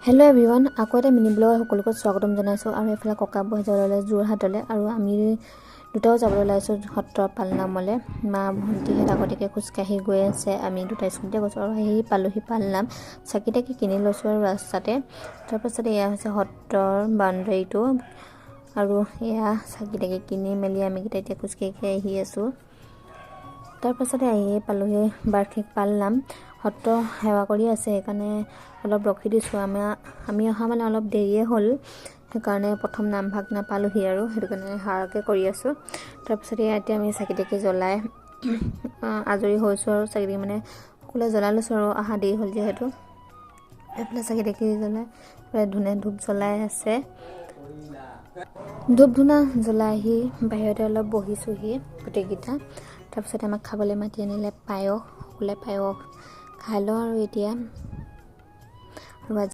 Hello' everyone, আকৌ এটা mini ব্লগত সকলোকে স্বাগতম জনাইছোঁ। আৰু এইফালে ককা বহি যাবলৈ যোৰহাটলৈ, আৰু আমি দুটাও যাবলৈ ওলাইছোঁ সত্ৰ পালনামলৈ। মা ভণ্টিহঁত আগতীয়াকৈ খোজকাঢ়ি গৈ আছে, আমি দুটা স্কুটিতে গৈছোঁ আৰু সেই পালোহি পালনাম। চাকি তাকি কিনি লৈছোঁ আৰু ৰাস্তাতে। তাৰপাছতে এয়া হৈছে সত্ৰৰ বাউণ্ডেৰীটো, আৰু এয়া চাকি তাকি কিনি মেলি আমিকেইটা এতিয়া খোজকাঢ়ি আহি আছোঁ। তাৰপাছতে আহিয়ে পালোহি বাৰ্ষিক পালনাম। সত্ৰ সেৱা কৰি আছে, সেইকাৰণে অলপ ৰখি দিছোঁ। আমি অহা মানে অলপ দেৰিয়ে হ'ল, সেইকাৰণে প্ৰথম নামভাগ নাপালোহি, আৰু সেইটো কাৰণে হাৰকৈ কৰি আছোঁ। তাৰপিছতে এতিয়া আমি চাকি তাকি জ্বলাই আজৰি হৈছোঁ, আৰু চাকি তাকি মানে সকলোৱে জ্বলাই লৈছোঁ, আৰু অহা দেৰি হ'ল যিহেতু। এইফালে চাকি তাকি জ্বলাই এইফালে ধূনে ধূপ জ্বলাই আছে। ধূপ ধূনা জ্বলাই আহি বাহিৰতে অলপ বহিছোঁহি গোটেইকেইটা। তাৰপিছতে আমাক খাবলৈ মাতি আনিলে পায়স, সকলোৱে পায়স খাই লওঁ আৰু এতিয়া। আৰু